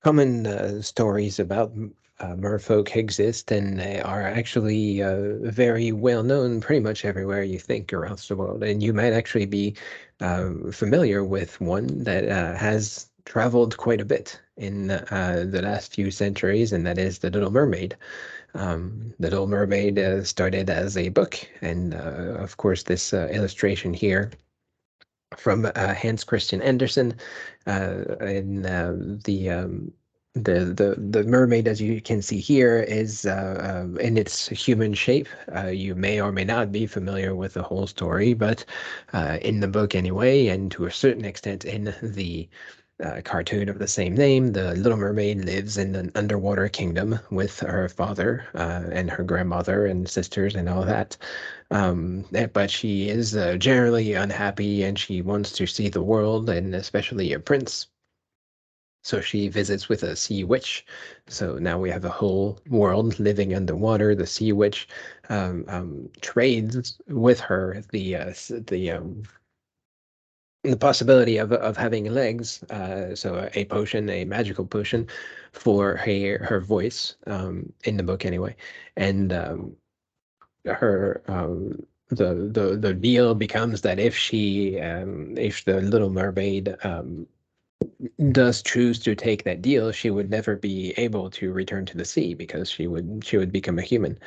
Common stories about merfolk exist, and they are actually very well known pretty much everywhere you think around the world. And you might actually be familiar with one that has traveled quite a bit in the last few centuries, and that is The Little Mermaid. The Little Mermaid started as a book, and of course, this illustration here from Hans Christian Andersen, and the mermaid, as you can see here, is in its human shape. You may or may not be familiar with the whole story, but in the book anyway, and to a certain extent in the cartoon of the same name, the Little Mermaid lives in an underwater kingdom with her father and her grandmother and sisters and all that. But she is generally unhappy and she wants to see the world and especially a prince. So she visits with a sea witch. So now we have a whole world living underwater. The sea witch trades with her the possibility of having legs, so a potion, a magical potion, for her voice, in the book anyway, and her the deal becomes that if the Little Mermaid does choose to take that deal, she would never be able to return to the sea because she would become a human.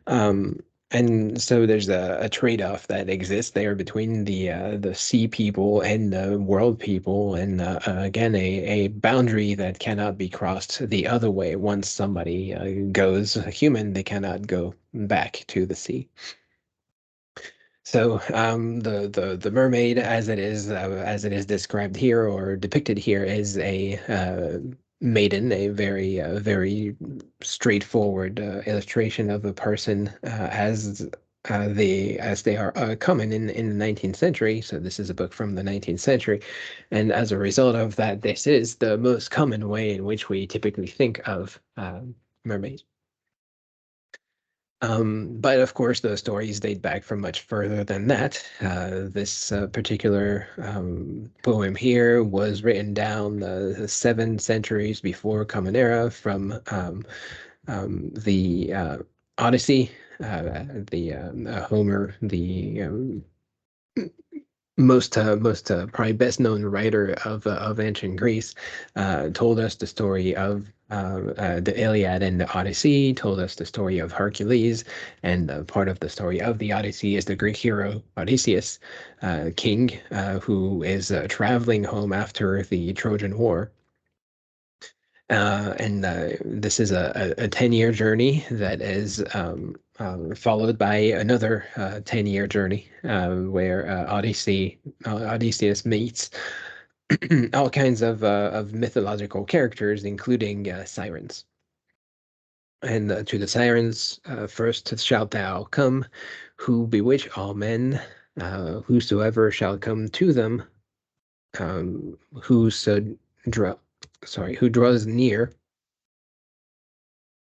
Um, and so there's a trade-off that exists there between the sea people and the world people, and again a boundary that cannot be crossed the other way. Once somebody goes human, they cannot go back to the sea. So the mermaid, as it is described here or depicted here, is a maiden, a very straightforward illustration of a person as they are common in the 19th century. So this is a book from the 19th century, and as a result of that, this is the most common way in which we typically think of mermaids. But of course, the stories date back from much further than that. This particular poem here was written down 7 centuries before Common Era from the Odyssey, the Homer, the most probably best known writer of ancient Greece, told us the story of the Iliad and the Odyssey, told us the story of Hercules, and part of the story of the Odyssey is the Greek hero Odysseus, king, who is traveling home after the Trojan War. And this is a 10-year journey that is followed by another 10-year journey where Odysseus meets all kinds of mythological characters, including sirens. And to the sirens, first shalt thou come, who bewitch all men, whosoever shall come to them, whoso draw, sorry, who draws near,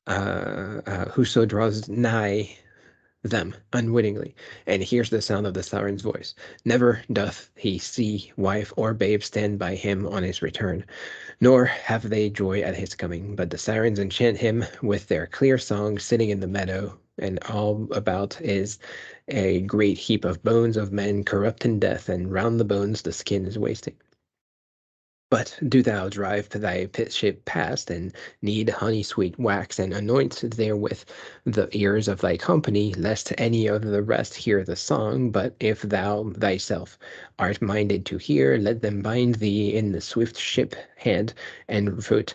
whoso draws nigh them unwittingly, and hears the sound of the siren's voice. Never doth he see wife or babe stand by him on his return, nor have they joy at his coming. But the sirens enchant him with their clear song, sitting in the meadow, and all about is a great heap of bones of men corrupt in death, and round the bones the skin is wasting. But do thou drive thy pit ship past, and knead honey sweet wax, and anoint therewith the ears of thy company, lest any of the rest hear the song. But if thou thyself art minded to hear, let them bind thee in the swift ship head and foot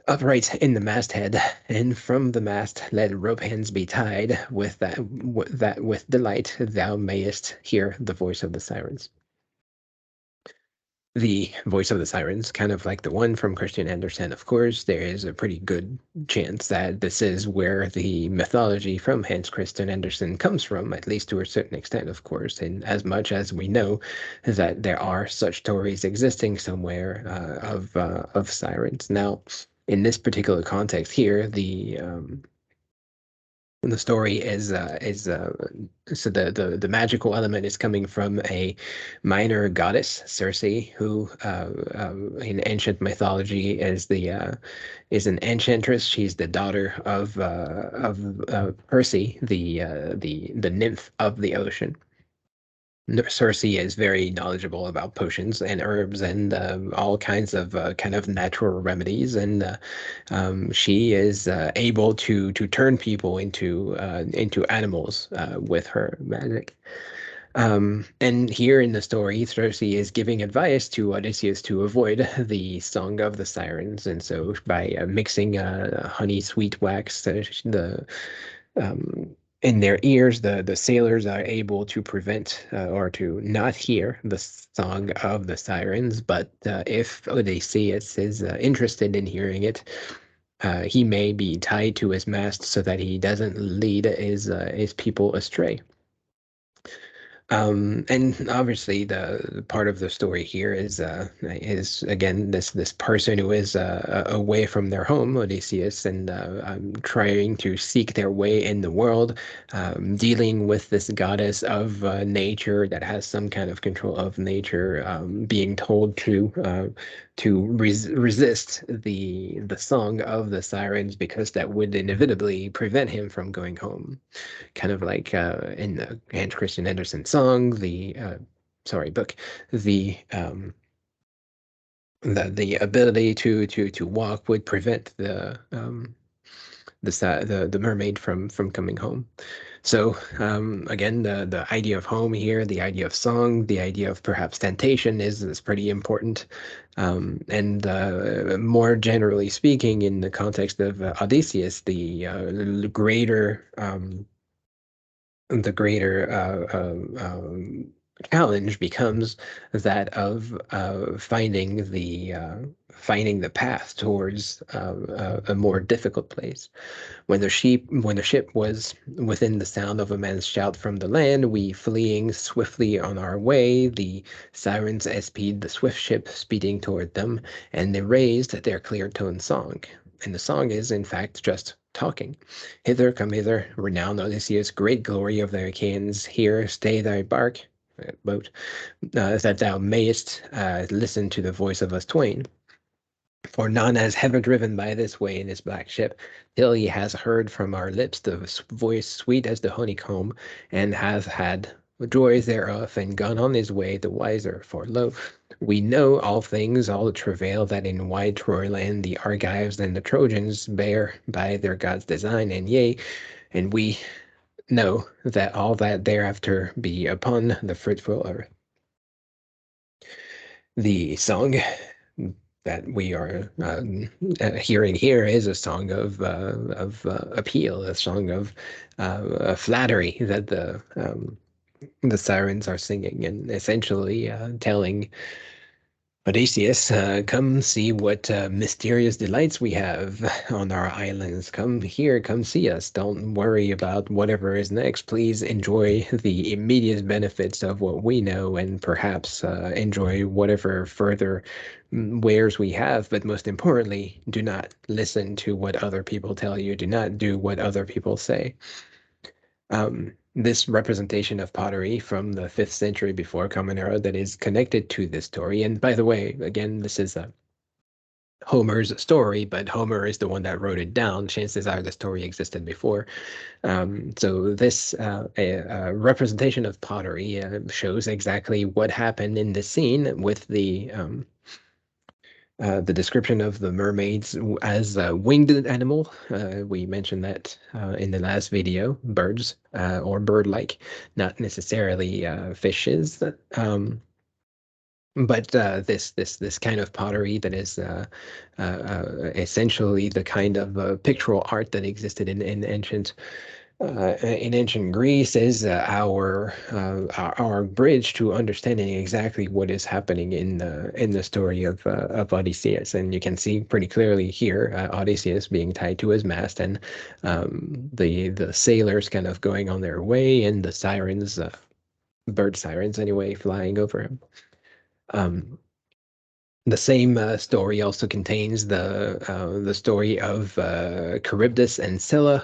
upright in the masthead, and from the mast let rope hands be tied, with that with delight thou mayest hear the voice of the sirens. The voice of the sirens, kind of like the one from Christian Andersen, of course, there is a pretty good chance that this is where the mythology from Hans Christian Andersen comes from, at least to a certain extent, of course, and as much as we know that there are such stories existing somewhere of sirens. Now, in this particular context here, the story is so the magical element is coming from a minor goddess, Circe, who in ancient mythology is an enchantress. She's the daughter of Perse, the nymph of the ocean. Circe is very knowledgeable about potions and herbs and all kinds of kind of natural remedies, and she is able to turn people into animals with her magic. And here in the story, Circe is giving advice to Odysseus to avoid the song of the sirens, and so by mixing honey sweet wax, the in their ears, the sailors are able to prevent or to not hear the song of the sirens. But if Odysseus is interested in hearing it, he may be tied to his mast so that he doesn't lead his people astray. And obviously the part of the story here is again this person who is away from their home, Odysseus, and trying to seek their way in the world, dealing with this goddess of nature that has some kind of control of nature, being told to resist the song of the sirens because that would inevitably prevent him from going home, kind of like in the Hans Christian Andersen song, book, the the ability to walk would prevent the mermaid from coming home. So again, the idea of home here, the idea of song, the idea of perhaps temptation is pretty important. And more generally speaking, in the context of Odysseus, the greater challenge becomes that of finding the path towards a more difficult place. When the ship was within the sound of a man's shout from the land, we fleeing swiftly on our way. The sirens espied the swift ship speeding toward them, and they raised their clear-toned song. And the song is, in fact, just talking. Hither, come hither, renowned Odysseus, great glory of the Achaeans. Here, stay thy bark, boat, that thou mayest listen to the voice of us twain. For none has ever driven by this way in his black ship, till he has heard from our lips the voice sweet as the honeycomb, and hath had joys thereof, and gone on his way the wiser. For lo, we know all things, all the travail that in wide Troy land the Argives and the Trojans bear by their God's design, and yea, and we know that all that thereafter be upon the fruitful earth. The song that we are hearing here is a song of appeal, a song of flattery that the sirens are singing, and essentially telling Odysseus, come see what mysterious delights we have on our islands. Come here, come see us. Don't worry about whatever is next. Please enjoy the immediate benefits of what we know, and perhaps enjoy whatever further wares we have. But most importantly, do not listen to what other people tell you. Do not do what other people say. This representation of pottery from the 5th century before Common Era that is connected to this story. And by the way, again, this is Homer's story, but Homer is the one that wrote it down. Chances are the story existed before. So this representation of pottery shows exactly what happened in the scene with the description of the mermaids as a winged animal. We mentioned that in the last video, birds or bird-like, not necessarily fishes. But this kind of pottery that is essentially the kind of pictorial art that existed in ancient Greece is our bridge to understanding exactly what is happening in the story of Odysseus. And you can see pretty clearly here Odysseus being tied to his mast, and the sailors kind of going on their way, and the sirens, bird sirens anyway, flying over him. Um, The same story also contains the story of Charybdis and Scylla.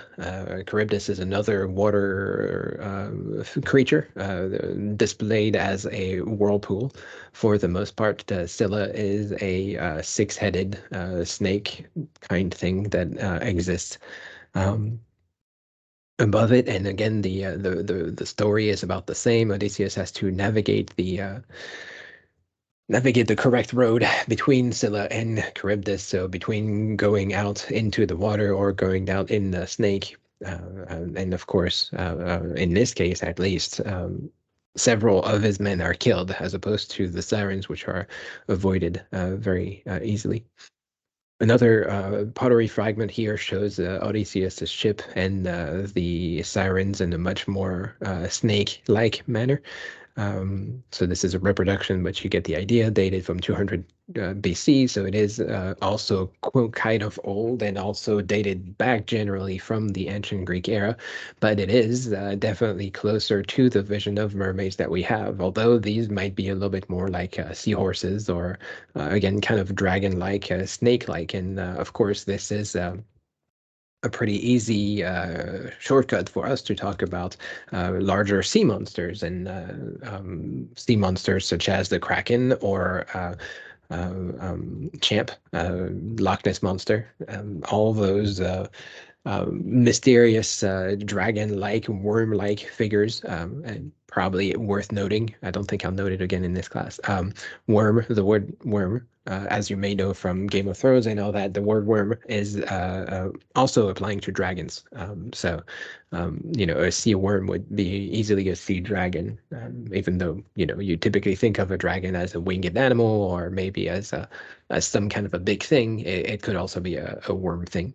Charybdis is another water creature displayed as a whirlpool for the most part. Scylla is a six-headed snake kind thing that exists um, above it. And again, the story is about the same. Odysseus has to navigate the correct road between Scylla and Charybdis. So between going out into the water or going down in the snake, and of course, in this case at least, several of his men are killed, as opposed to the sirens, which are avoided very easily. Another pottery fragment here shows Odysseus' ship and the sirens in a much more snake-like manner. So this is a reproduction, but you get the idea, dated from 200 BC. So it is also quote, kind of old and also dated back generally from the ancient Greek era, but it is definitely closer to the vision of mermaids that we have, although these might be a little bit more like seahorses or, again, kind of dragon-like, snake-like. And of course, this is a pretty easy shortcut for us to talk about larger sea monsters and sea monsters such as the Kraken or Champ, Loch Ness Monster. All those mysterious dragon-like, worm-like figures, and probably worth noting. I don't think I'll note it again in this class. Worm, the word worm, as you may know from Game of Thrones, I know that the word worm is also applying to dragons. A sea worm would be easily a sea dragon, even though, you typically think of a dragon as a winged animal or maybe as some kind of a big thing. It could also be a worm thing.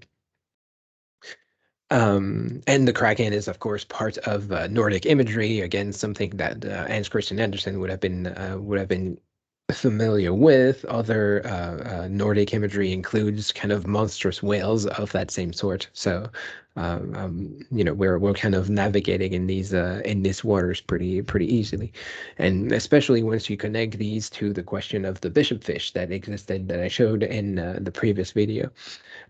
And the Kraken is, of course, part of Nordic imagery. Again, something that Hans Christian Andersen would have been familiar with. Other Nordic imagery includes kind of monstrous whales of that same sort. So, we're kind of navigating in these waters pretty easily, and especially once you connect these to the question of the bishop fish that existed that I showed in the previous video.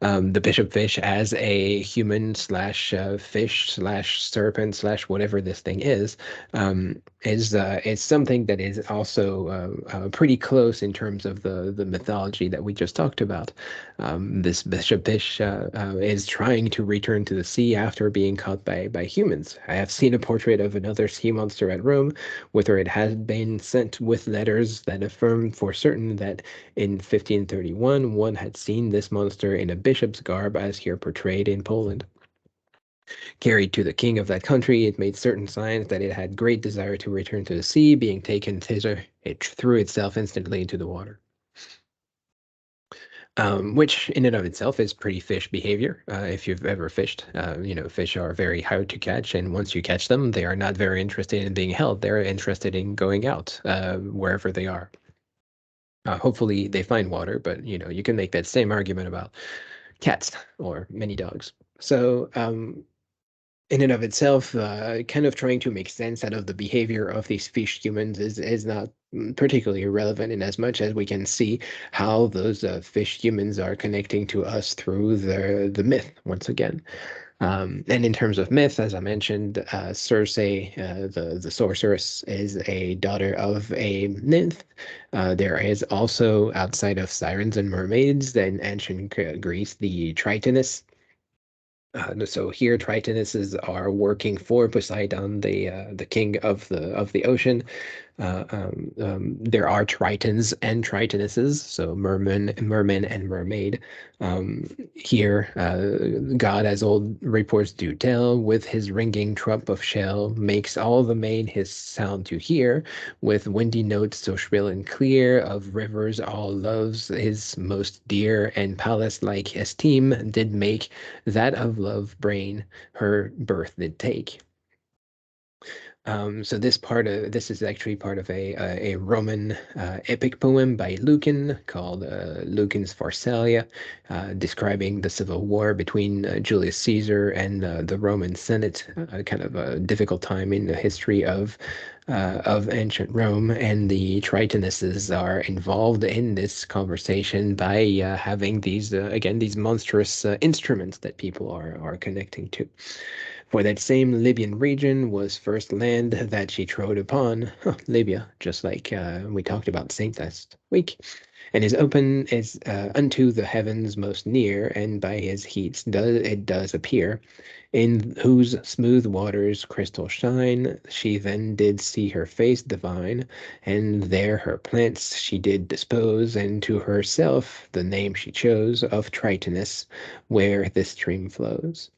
The bishop fish as a human slash fish slash serpent slash whatever this thing is something that is also pretty close in terms of the mythology that we just talked about. This bishop fish is trying to return to the sea after being caught by humans. I have seen a portrait of another sea monster at Rome, whether it had been sent with letters that affirm for certain that in 1531 one had seen this monster in a bishop's garb as here portrayed in Poland. Carried to the king of that country, it made certain signs that it had great desire to return to the sea. Being taken thither, it threw itself instantly into the water. Which in and of itself is pretty fish behavior. If you've ever fished, fish are very hard to catch, and once you catch them, they are not very interested in being held. They're interested in going out wherever they are. Hopefully they find water, but you can make that same argument about cats or many dogs. So in and of itself, kind of trying to make sense out of the behavior of these fish humans is not particularly relevant in as much as we can see how those fish humans are connecting to us through the myth once again. And in terms of myth, as I mentioned, Circe, the sorceress, is a daughter of a nymph. There is also, outside of sirens and mermaids, in ancient Greece, the Tritoness. So here, Tritonesses are working for Poseidon, the king of the ocean. There are tritons and tritonesses, so merman and mermaid. Here, God, as old reports do tell, with his ringing trump of shell, makes all the main his sound to hear, with windy notes so shrill and clear, of rivers all loves his most dear, and palace-like esteem did make, that of love brain her birth did take. So this is actually part of a Roman epic poem by Lucan called Lucan's Pharsalia, describing the civil war between Julius Caesar and the Roman Senate, kind of a difficult time in the history of of ancient Rome, and the Tritonesses are involved in this conversation by having these again these monstrous instruments that people are connecting to. For that same Libyan region was first land that she trod upon, Libya, just like we talked about Saint last week, and is open is unto the heavens most near, and by his heats does appear, in whose smooth waters crystal shine. She then did see her face divine, and there her plants she did dispose, and to herself the name she chose of Tritonus, where this stream flows.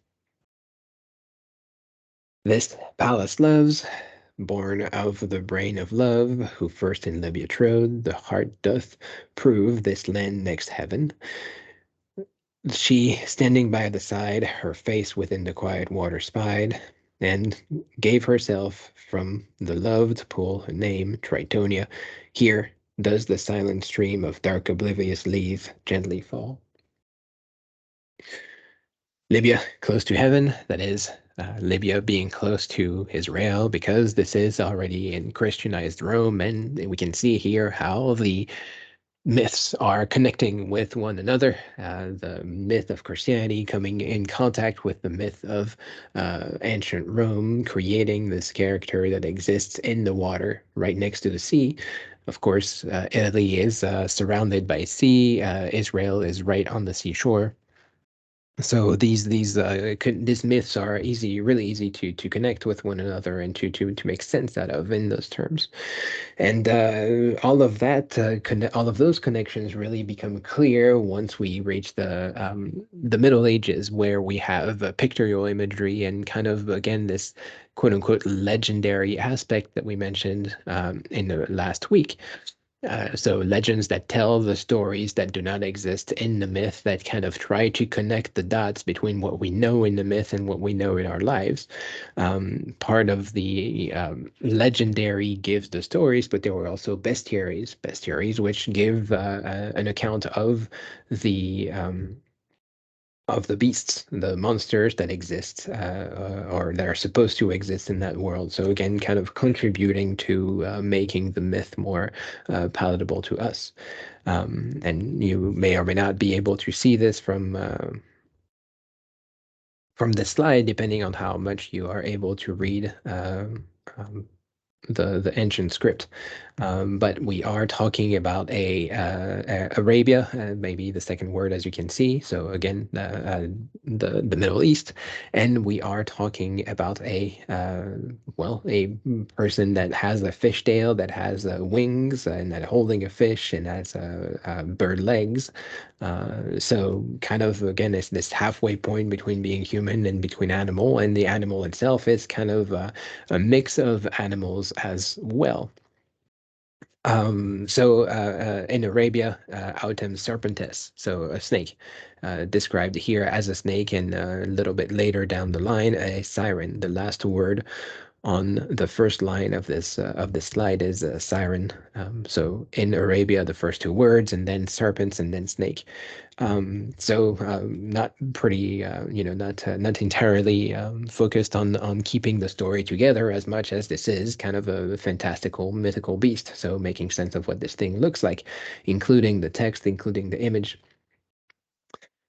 This Pallas loves, born of the brain of love, who first in Libya trode, the heart doth prove this land next heaven. She, standing by the side, her face within the quiet water spied, and gave herself from the loved pool a name, Tritonia. Here does the silent stream of dark oblivious leave gently fall. Libya, close to heaven, that is, Libya being close to Israel, because this is already in Christianized Rome, and we can see here how the myths are connecting with one another. The myth of Christianity coming in contact with the myth of ancient Rome, creating this character that exists in the water right next to the sea. Of course, Italy is surrounded by sea. Israel is right on the seashore. So these myths are really easy to connect with one another and to make sense out of in those terms. And all of that, all of those connections really become clear once we reach the Middle Ages, where we have pictorial imagery and kind of again this quote unquote legendary aspect that we mentioned in the last week. So legends that tell the stories that do not exist in the myth, that kind of try to connect the dots between what we know in the myth and what we know in our lives. Part of the legendary gives the stories, but there were also bestiaries which give an account of the beasts, the monsters that exist or that are supposed to exist in that world. So again, kind of contributing to making the myth more palatable to us. And you may or may not be able to see this from this slide, depending on how much you are able to read um, the ancient script. But we are talking about Arabia, maybe the second word, as you can see. So again, the Middle East, and we are talking about a person that has a fish tail, that has wings, and that holding a fish, and has bird legs. So kind of again, it's this halfway point between being human and between animal, and the animal itself is kind of a mix of animals as well. In Arabia, autem serpentes, so a snake, described here as a snake, and a little bit later down the line, a siren. The last word on the first line of this slide is a siren. So in Arabia, the first two words, and then serpents, and then snake. Not pretty, not entirely focused on keeping the story together as much as this is kind of a fantastical, mythical beast. So making sense of what this thing looks like, including the text, including the image.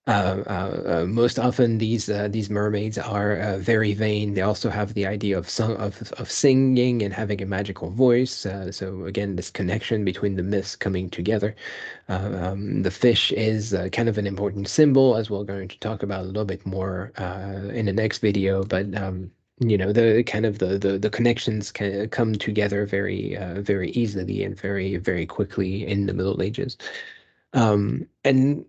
Most often, these mermaids are very vain. They also have the idea of singing and having a magical voice. So again, this connection between the myths coming together. The fish is kind of an important symbol, as we're going to talk about a little bit more in the next video. But the kind of the connections can come together very easily and very quickly in the Middle Ages. And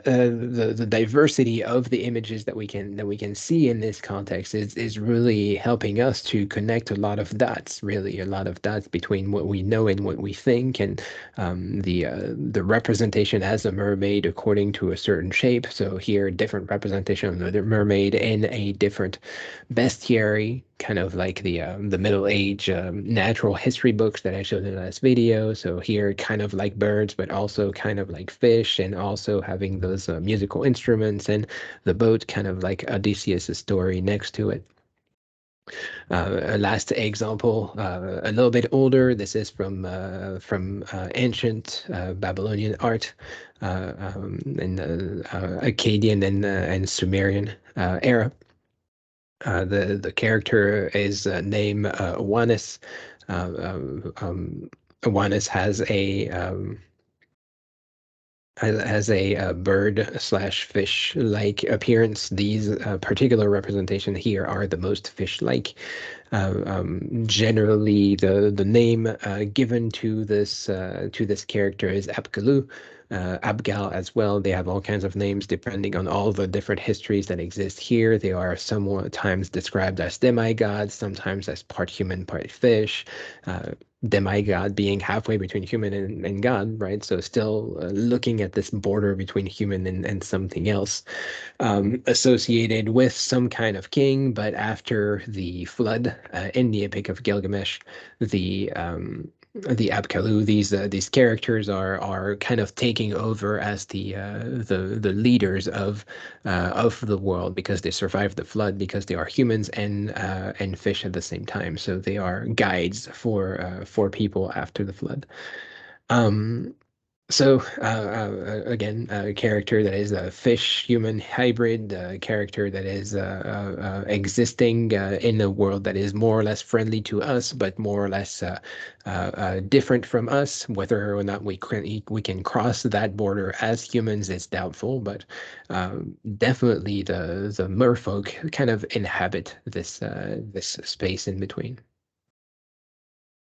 the diversity of the images that we can see in this context is really helping us to connect a lot of dots, really a lot of dots between what we know and what we think, and the representation as a mermaid according to a certain shape. So here, different representation of the mermaid in a different bestiary, kind of like the Middle Age natural history books that I showed in the last video. So here, kind of like birds, but also kind of like fish, and also having those musical instruments, and the boat kind of like Odysseus' story next to it. A last example, a little bit older. This is from ancient Babylonian art in the Akkadian and Sumerian era. The character is named Awanis. Awanis has a bird slash fish like appearance. These particular representation here are the most fish like. Generally, the name given to this character is Apgalu, Abgal as well. They have all kinds of names depending on all the different histories that exist here. They are sometimes described as demigods, sometimes as part human, part fish. Demigod being halfway between human and God, right? So still looking at this border between human and something else, associated with some kind of king. But after the flood in the Epic of Gilgamesh, the Apkallu, these characters are kind of taking over as the leaders of the world because they survived the flood because they are humans and fish at the same time. So they are guides for people after the flood. Um, again, a character that is a fish-human hybrid, a character that is existing in a world that is more or less friendly to us, but more or less different from us. Whether or not we can cross that border as humans is doubtful, but definitely the merfolk kind of inhabit this space in between.